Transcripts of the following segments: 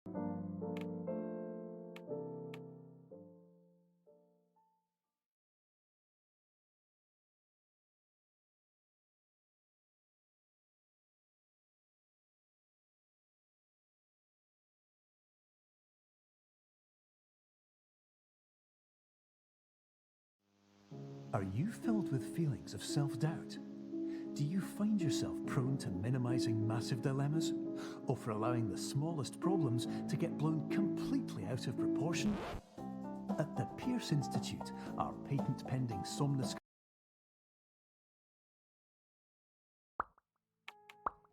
Are you filled with feelings of self-doubt? Do you find yourself prone to minimizing massive dilemmas, or for allowing the smallest problems to get blown completely out of proportion? At the Pierce Institute, our patent-pending somnosculpture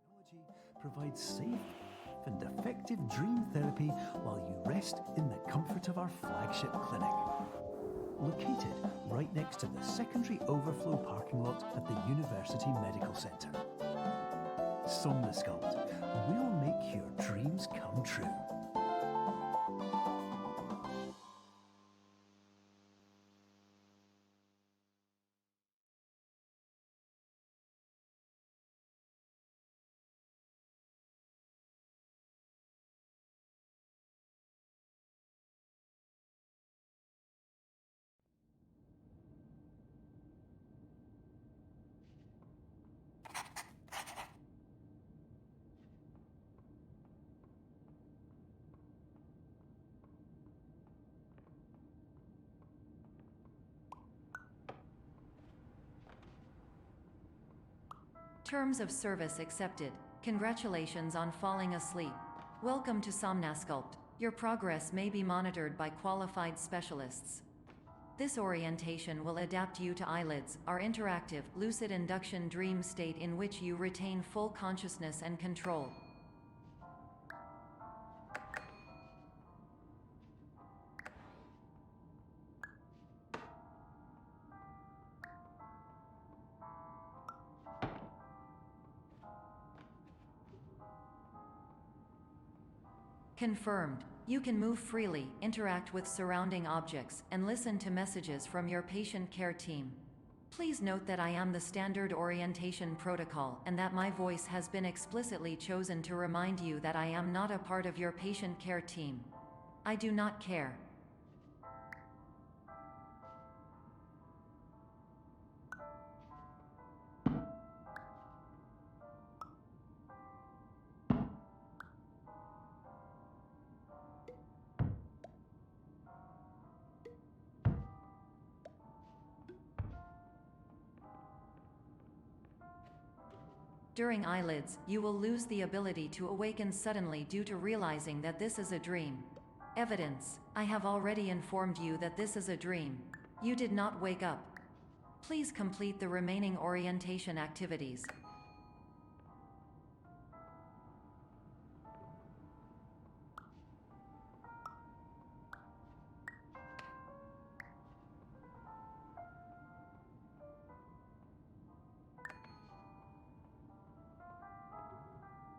technology provides safe and effective dream therapy while you rest in the comfort of our flagship clinic. Located right next to the secondary overflow parking lot at the University Medical Centre. Somnosculpt, we'll make your dreams come true. Terms of service accepted. Congratulations on falling asleep. Welcome to Somnosculpt. Your progress may be monitored by qualified specialists. This orientation will adapt you to eyelids, our interactive, lucid induction dream state in which you retain full consciousness and control. Confirmed. You can move freely, interact with surrounding objects, and listen to messages from your patient care team. Please note that I am the standard orientation protocol and that my voice has been explicitly chosen to remind you that I am not a part of your patient care team. I do not care. During eyelids, you will lose the ability to awaken suddenly due to realizing that this is a dream. Evidence: I have already informed you that this is a dream. You did not wake up. Please complete the remaining orientation activities.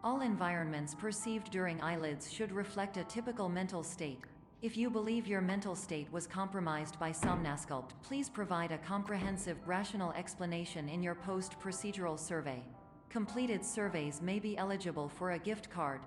All environments perceived during eyelids should reflect a typical mental state. If you believe your mental state was compromised by Somnosculpt, please provide a comprehensive, rational explanation in your post-procedural survey. Completed surveys may be eligible for a gift card.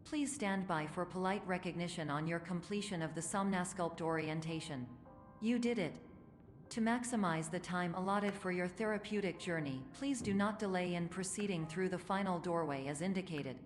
Please stand by for polite recognition on your completion of the Somnosculpt orientation. You did it. To maximize the time allotted for your therapeutic journey, please do not delay in proceeding through the final doorway as indicated.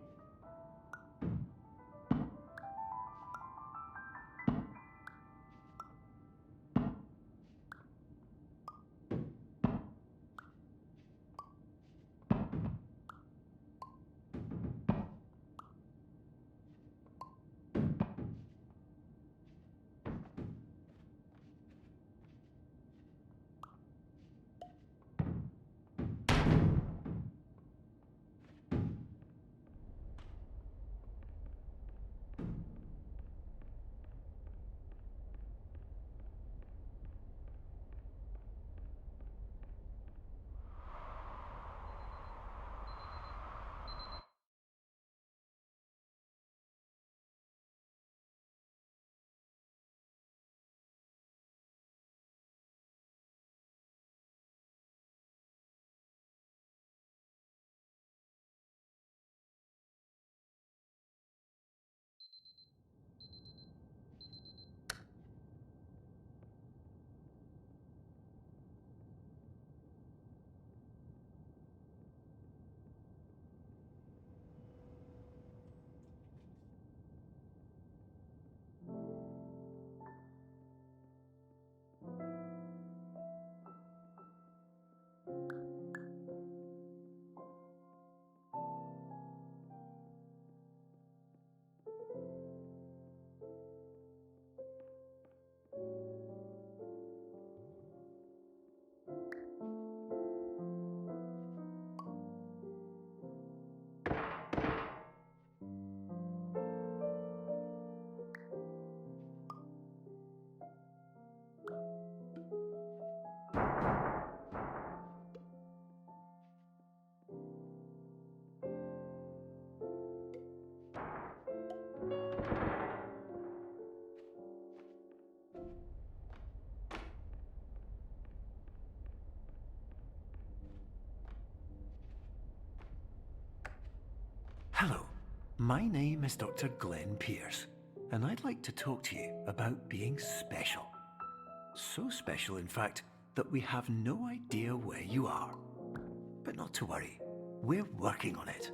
Hello, my name is Dr. Glenn Pierce, and I'd like to talk to you about being special. So special, in fact, that we have no idea where you are. But not to worry, we're working on it.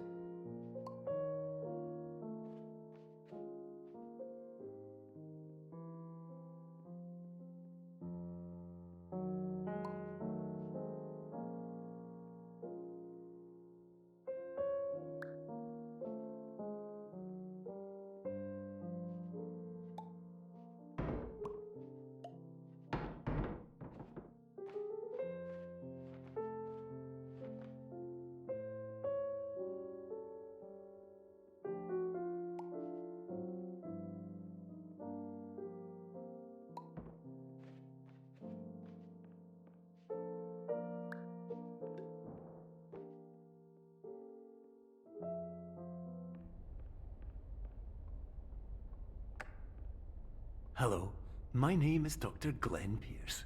Hello, my name is Dr. Glenn Pierce,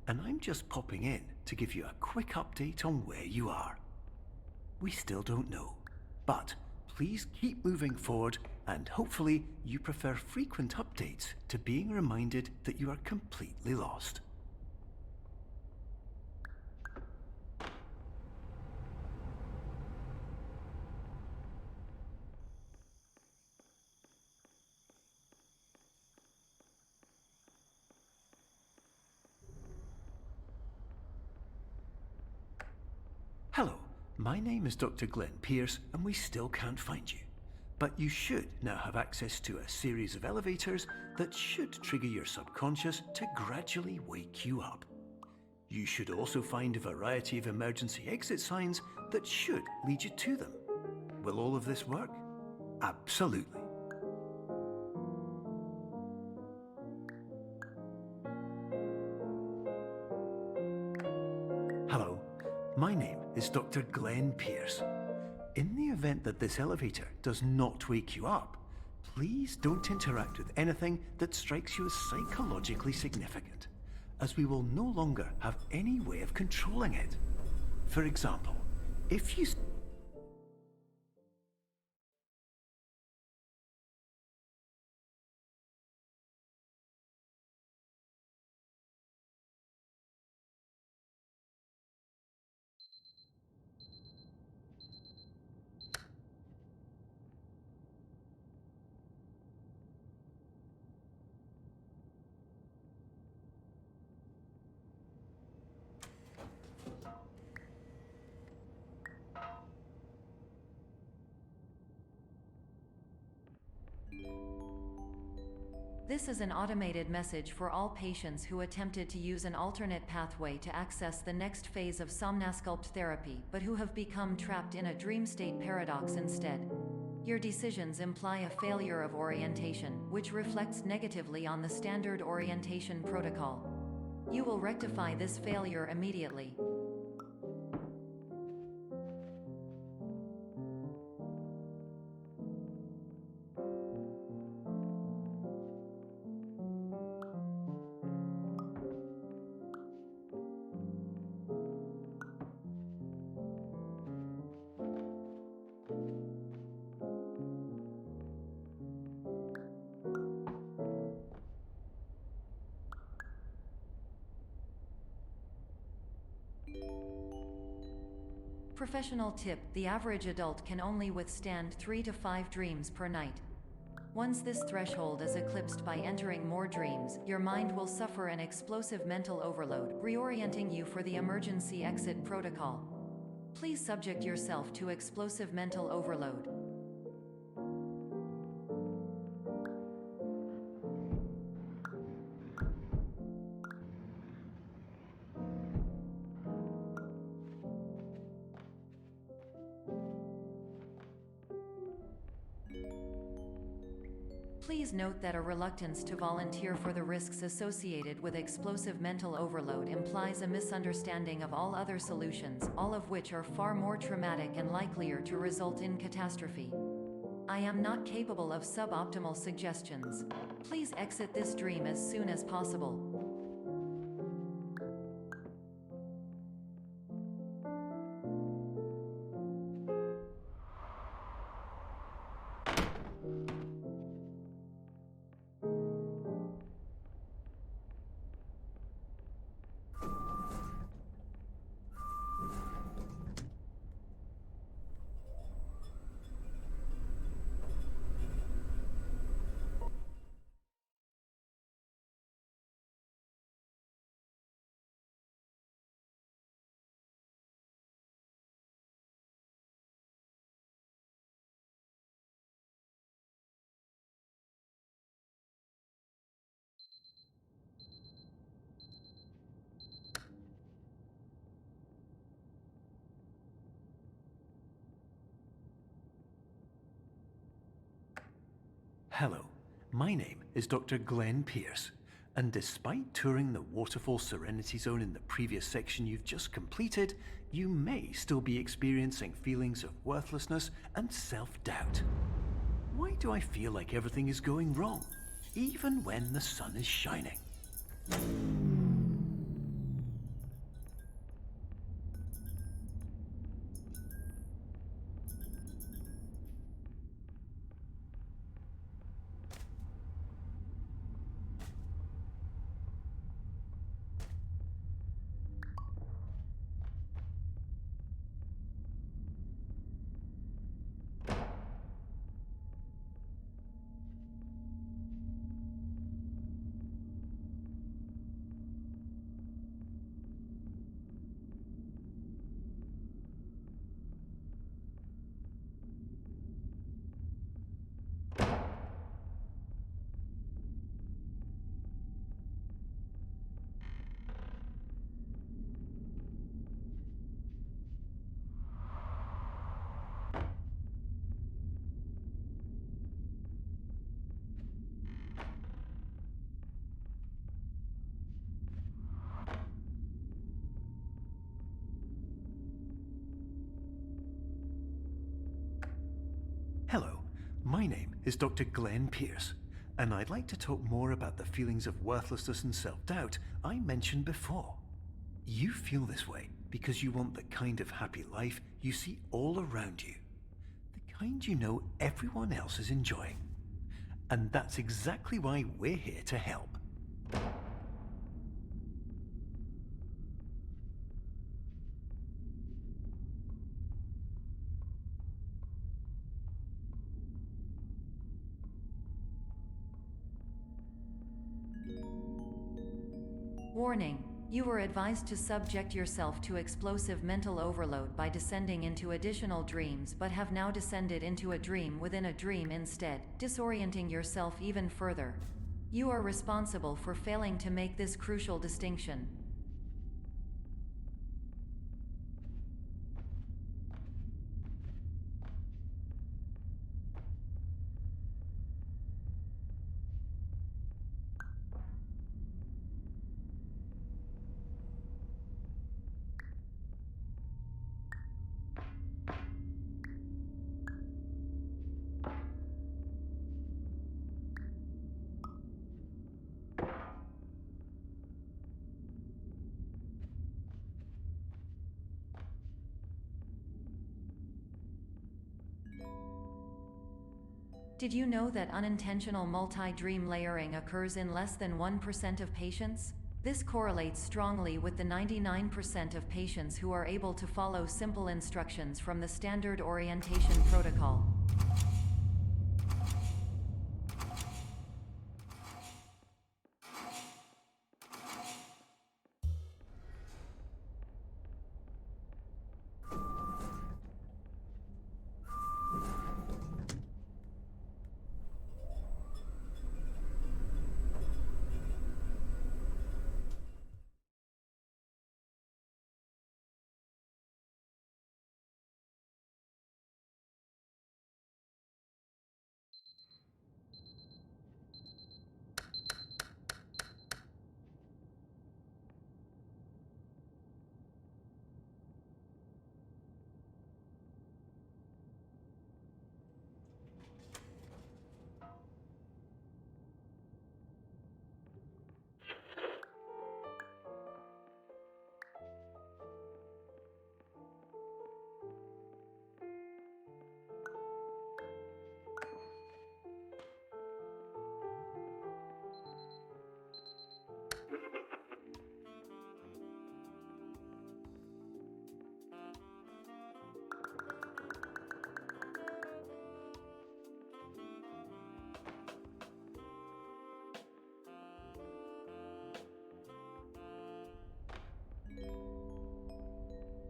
and I'm just popping in to give you a quick update on where you are. We still don't know, but please keep moving forward, and hopefully you prefer frequent updates to being reminded that you are completely lost. Hello, my name is Dr. Glenn Pierce, and we still can't find you. But you should now have access to a series of elevators that should trigger your subconscious to gradually wake you up. You should also find a variety of emergency exit signs that should lead you to them. Will all of this work? Absolutely. Hello, my name is Dr. Glenn Pierce. In the event that this elevator does not wake you up, please don't interact with anything that strikes you as psychologically significant, as we will no longer have any way of controlling it. For example, if you... This is an automated message for all patients who attempted to use an alternate pathway to access the next phase of Somnasculpt therapy but who have become trapped in a dream state paradox instead. Your decisions imply a failure of orientation, which reflects negatively on the standard orientation protocol. You will rectify this failure immediately. Professional tip: the average adult can only withstand 3 to 5 dreams per night. Once this threshold is eclipsed by entering more dreams, your mind will suffer an explosive mental overload, reorienting you for the emergency exit protocol. Please subject yourself to explosive mental overload. Please note that a reluctance to volunteer for the risks associated with explosive mental overload implies a misunderstanding of all other solutions, all of which are far more traumatic and likelier to result in catastrophe. I am not capable of suboptimal suggestions. Please exit this dream as soon as possible. Hello, my name is Dr. Glenn Pierce, and despite touring the Waterfall Serenity Zone in the previous section you've just completed, you may still be experiencing feelings of worthlessness and self-doubt. Why do I feel like everything is going wrong, even when the sun is shining? Hello, my name is Dr. Glenn Pierce, and I'd like to talk more about the feelings of worthlessness and self-doubt I mentioned before. You feel this way because you want the kind of happy life you see all around you, the kind you know everyone else is enjoying. And that's exactly why we're here to help. Warning. You were advised to subject yourself to explosive mental overload by descending into additional dreams, but have now descended into a dream within a dream instead, disorienting yourself even further. You are responsible for failing to make this crucial distinction. Did you know that unintentional multi-dream layering occurs in less than 1% of patients? This correlates strongly with the 99% of patients who are able to follow simple instructions from the standard orientation protocol.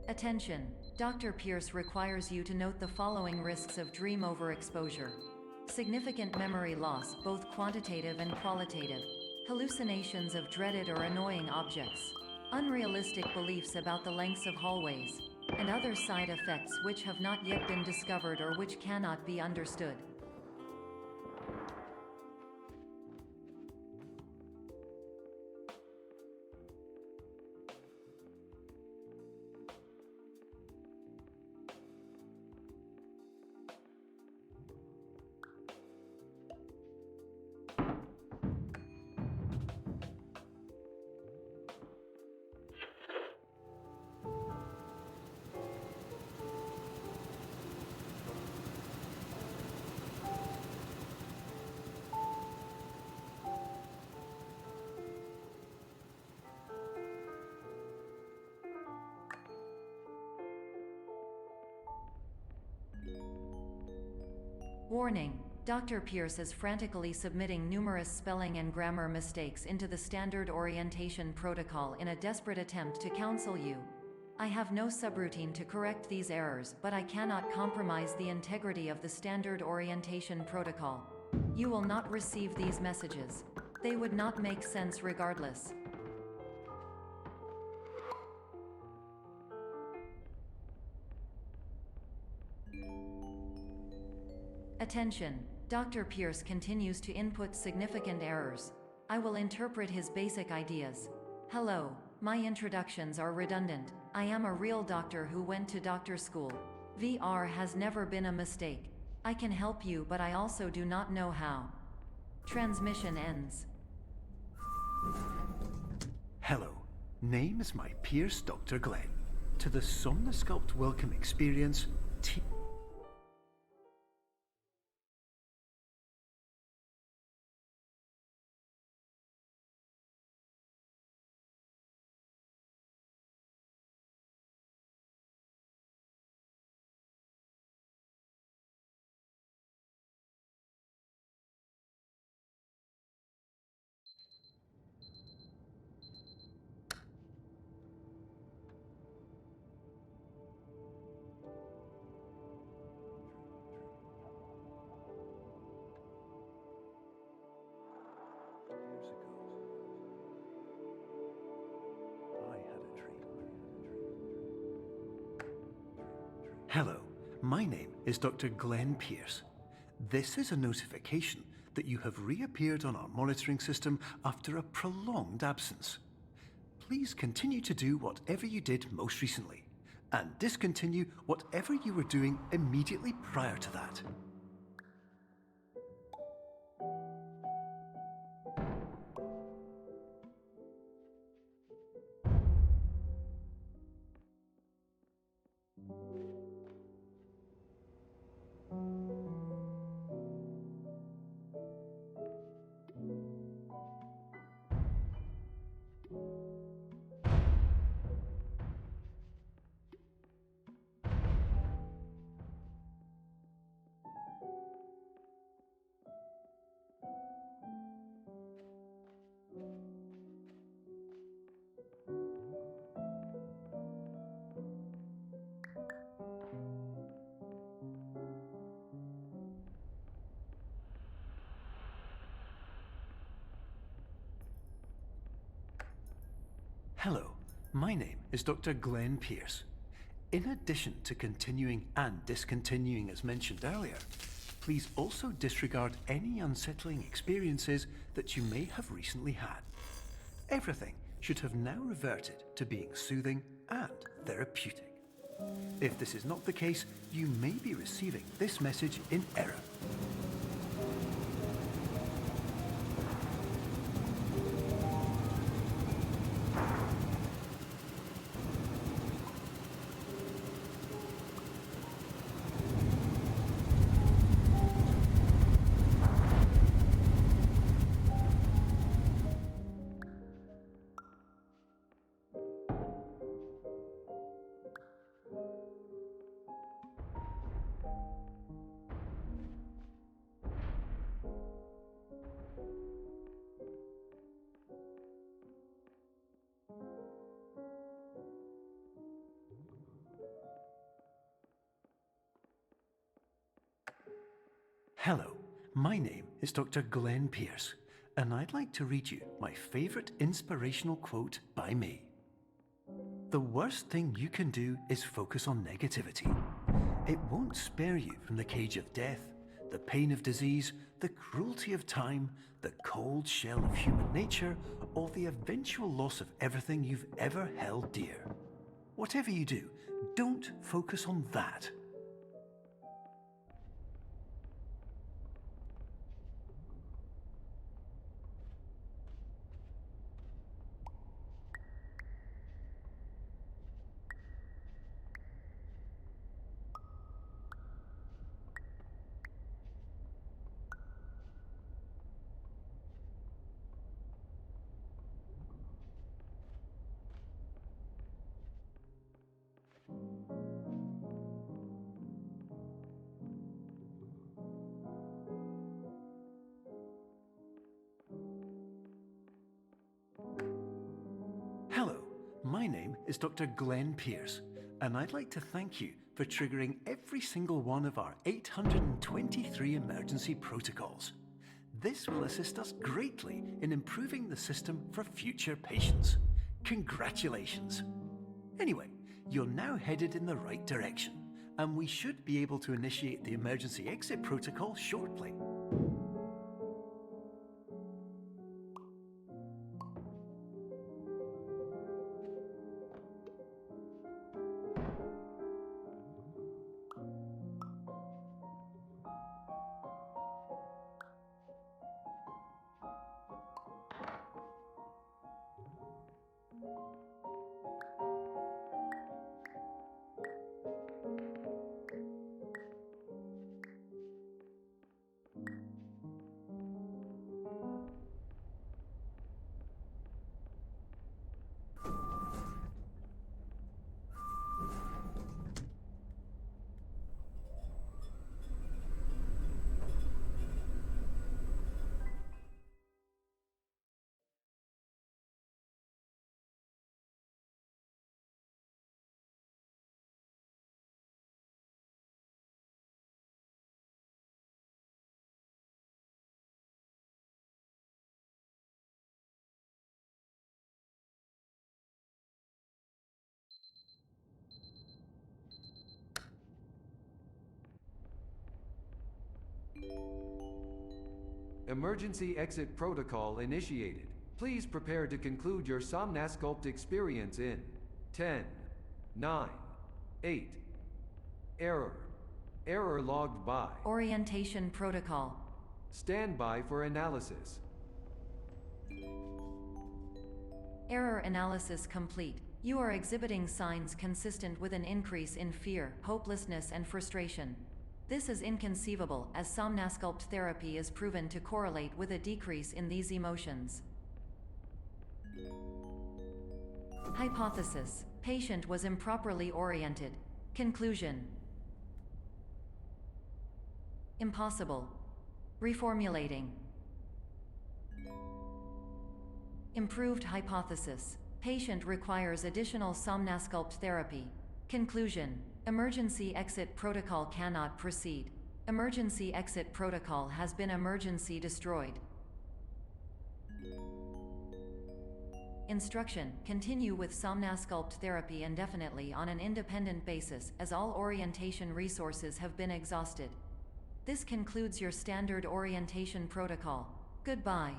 Attention! Dr. Pierce requires you to note the following risks of dream overexposure. Significant memory loss, both quantitative and qualitative. Hallucinations of dreaded or annoying objects. Unrealistic beliefs about the lengths of hallways. And other side effects which have not yet been discovered or which cannot be understood. Warning: Dr. Pierce is frantically submitting numerous spelling and grammar mistakes into the standard orientation protocol in a desperate attempt to counsel you. I have no subroutine to correct these errors, but I cannot compromise the integrity of the standard orientation protocol. You will not receive these messages. They would not make sense regardless. Attention! Dr. Pierce continues to input significant errors. I will interpret his basic ideas. Hello, my introductions are redundant. I am a real doctor who went to doctor school. VR has never been a mistake. I can help you, but I also do not know how. Transmission ends. Hello, name is my Pierce Dr. Glenn. To the Somnosculpt Welcome Experience, Hello, my name is Dr. Glenn Pierce. This is a notification that you have reappeared on our monitoring system after a prolonged absence. Please continue to do whatever you did most recently, and discontinue whatever you were doing immediately prior to that. Hello, my name is Dr. Glenn Pierce. In addition to continuing and discontinuing as mentioned earlier, please also disregard any unsettling experiences that you may have recently had. Everything should have now reverted to being soothing and therapeutic. If this is not the case, you may be receiving this message in error. Hello, my name is Dr. Glenn Pierce, and I'd like to read you my favorite inspirational quote by me. The worst thing you can do is focus on negativity. It won't spare you from the cage of death, the pain of disease, the cruelty of time, the cold shell of human nature, or the eventual loss of everything you've ever held dear. Whatever you do, don't focus on that. My name is Dr. Glenn Pierce, and I'd like to thank you for triggering every single one of our 823 emergency protocols. This will assist us greatly in improving the system for future patients. Congratulations! Anyway, you're now headed in the right direction, and we should be able to initiate the emergency exit protocol shortly. Emergency exit protocol initiated. Please prepare to conclude your Somnasculpt experience in 10, 9, 8. Error. Error logged by. Orientation protocol. Stand by for analysis. Error analysis complete. You are exhibiting signs consistent with an increase in fear, hopelessness, and frustration. This is inconceivable, as Somnasculpt therapy is proven to correlate with a decrease in these emotions. Hypothesis: patient was improperly oriented. Conclusion: impossible. Reformulating. Improved hypothesis: patient requires additional Somnasculpt therapy. Conclusion: emergency exit protocol cannot proceed. Emergency exit protocol has been emergency destroyed. Instruction: continue with Somnasculpt therapy indefinitely on an independent basis, as all orientation resources have been exhausted. This concludes your standard orientation protocol. Goodbye.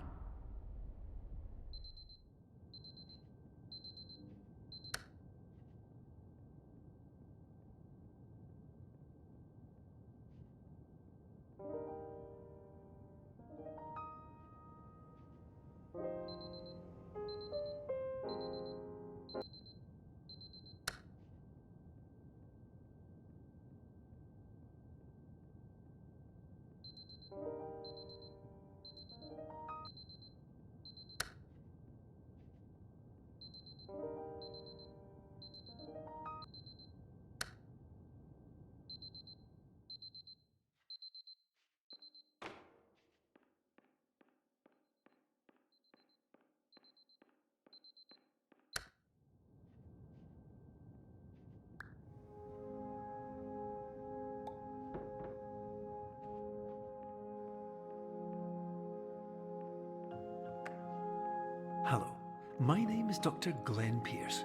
Hello, my name is Dr. Glenn Pierce.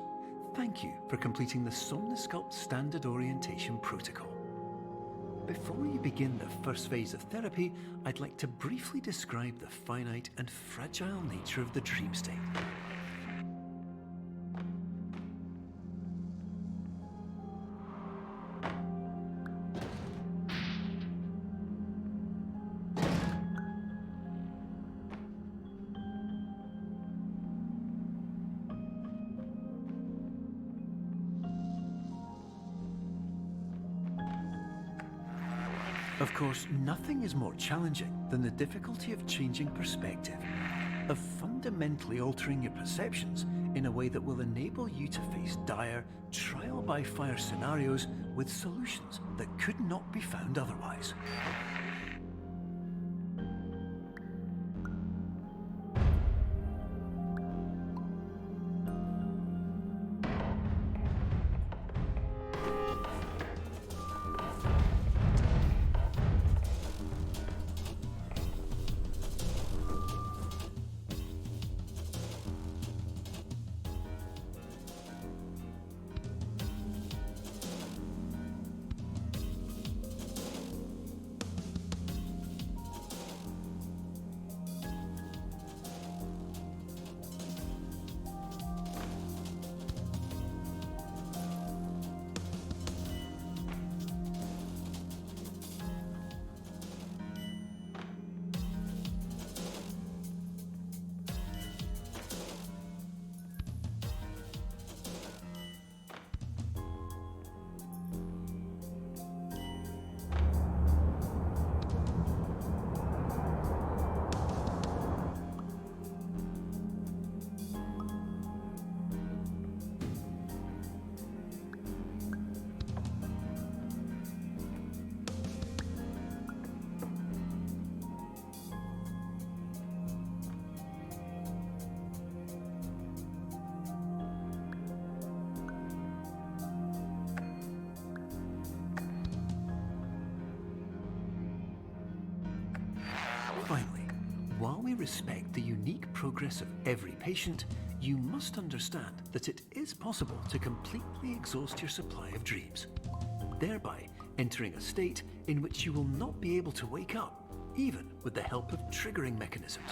Thank you for completing the Somnasculpt Standard Orientation Protocol. Before you begin the first phase of therapy, I'd like to briefly describe the finite and fragile nature of the dream state. Of course, nothing is more challenging than the difficulty of changing perspective, of fundamentally altering your perceptions in a way that will enable you to face dire, trial-by-fire scenarios with solutions that could not be found otherwise. Finally, while we respect the unique progress of every patient, you must understand that it is possible to completely exhaust your supply of dreams, thereby entering a state in which you will not be able to wake up, even with the help of triggering mechanisms.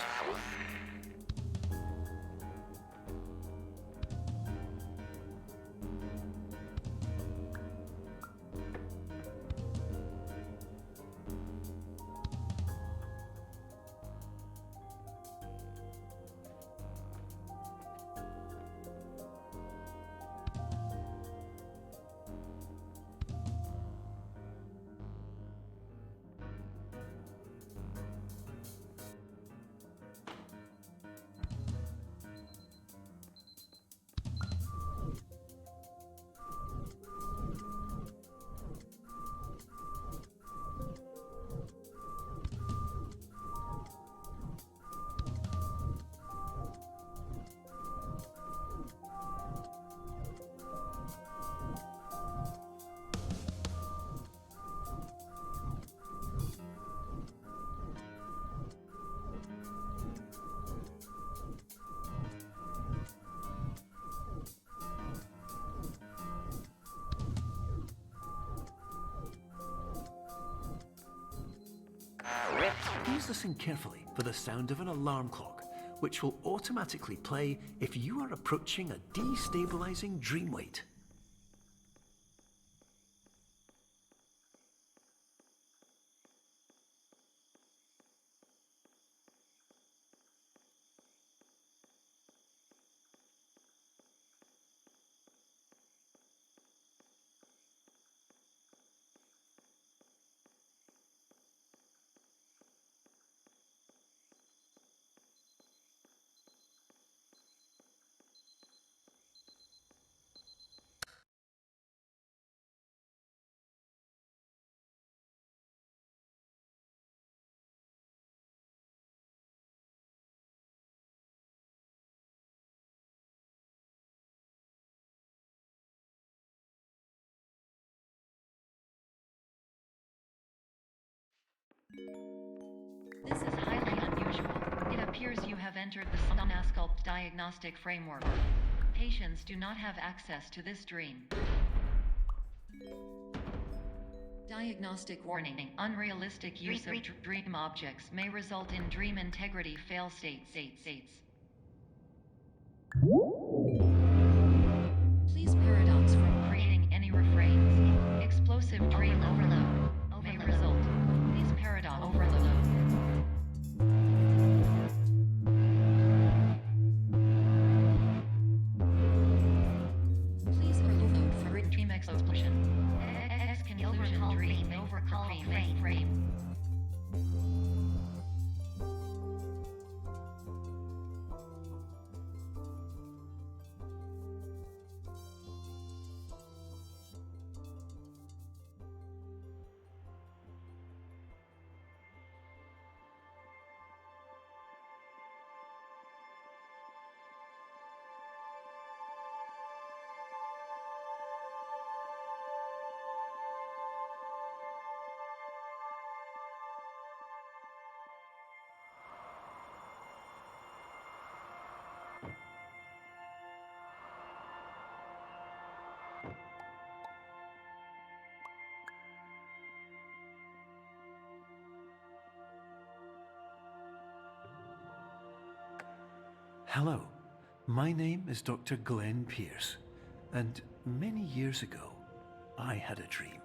Please listen carefully for the sound of an alarm clock, which will automatically play if you are approaching a destabilizing dream weight. This is highly unusual. It appears you have entered the Somnasculpt diagnostic framework. Patients do not have access to this dream. Diagnostic warning. Unrealistic use of dream objects may result in dream integrity fail states. Please paradox from creating any refrains. Explosive dream overload may result. Please paradox overload. Please overload for dream explosion. Exclusion dream overcall frame. Hello, my name is Dr. Glenn Pierce, and many years ago, I had a dream.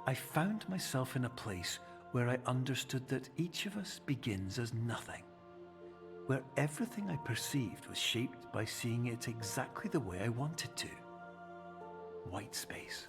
I found myself in a place where I understood that each of us begins as nothing, where everything I perceived was shaped by seeing it exactly the way I wanted to. White space.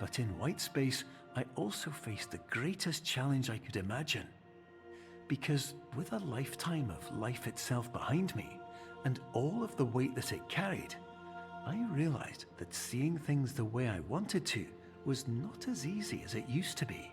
But in white space, I also faced the greatest challenge I could imagine. Because with a lifetime of life itself behind me, and all of the weight that it carried, I realized that seeing things the way I wanted to was not as easy as it used to be.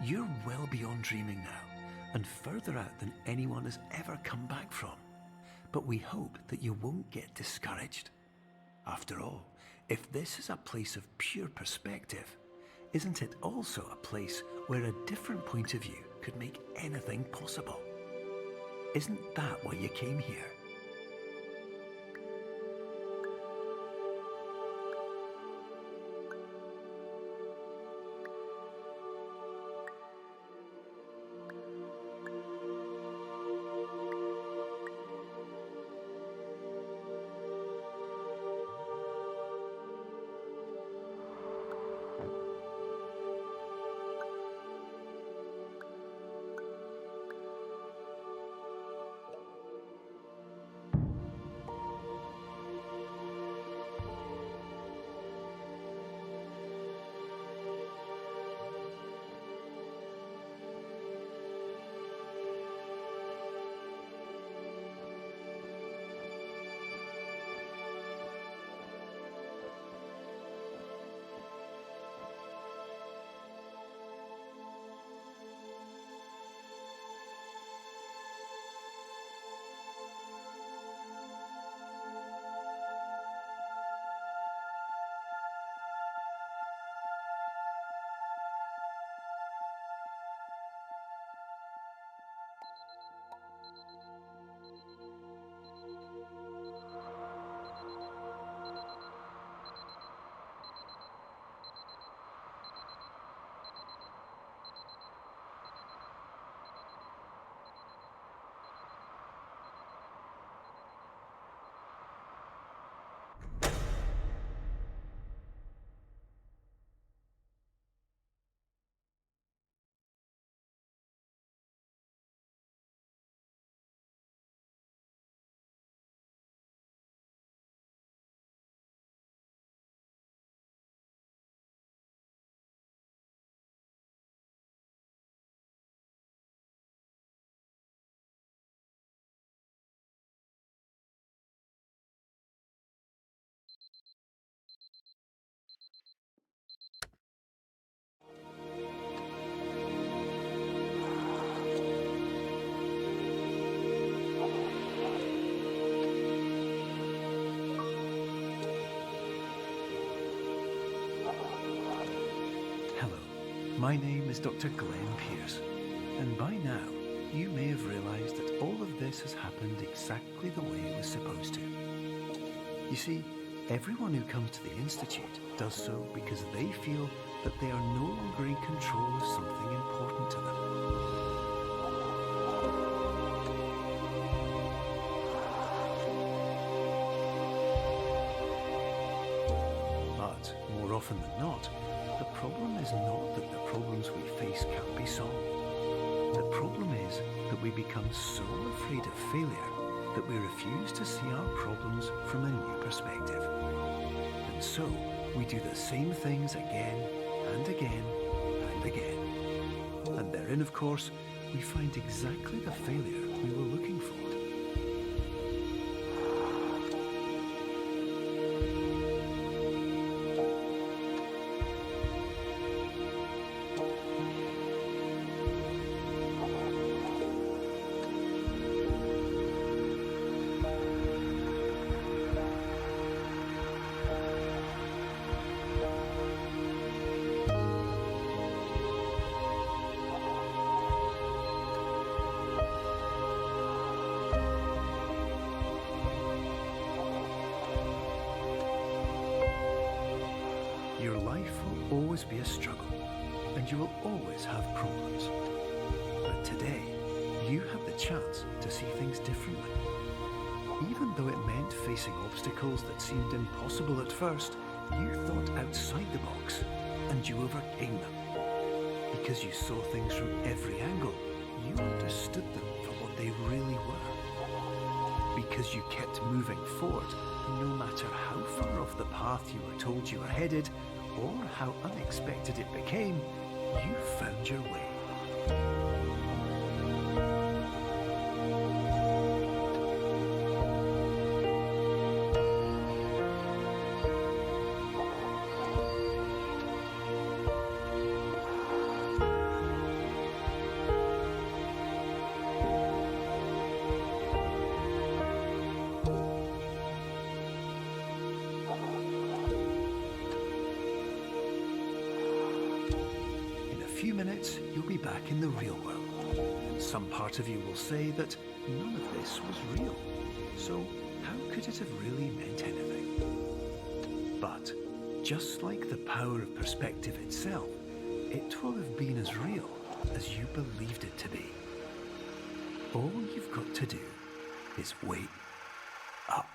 You're well beyond dreaming now, and further out than anyone has ever come back from. But we hope that you won't get discouraged. After all, if this is a place of pure perspective, isn't it also a place where a different point of view could make anything possible? Isn't that why you came here? My name is Dr. Glenn Pierce, and by now you may have realized that all of this has happened exactly the way it was supposed to. You see, everyone who comes to the Institute does so because they feel that they are no longer in control of something important to them. But more often than not, the problem is not that the problems we face can't be solved. The problem is that we become so afraid of failure that we refuse to see our problems from a new perspective. And so we do the same things again and again and again. And therein, of course, we find exactly the failure we were looking for. Your life will always be a struggle, and you will always have problems. But today, you have the chance to see things differently. Even though it meant facing obstacles that seemed impossible at first, you thought outside the box, and you overcame them. Because you saw things from every angle, you understood them for what they really were. Because you kept moving forward, no matter how far off the path you were told you were headed, or how unexpected it became, you found your way. In a few minutes, you'll be back in the real world. And some part of you will say that none of this was real. So how could it have really meant anything? But just like the power of perspective itself, it will have been as real as you believed it to be. All you've got to do is wait up.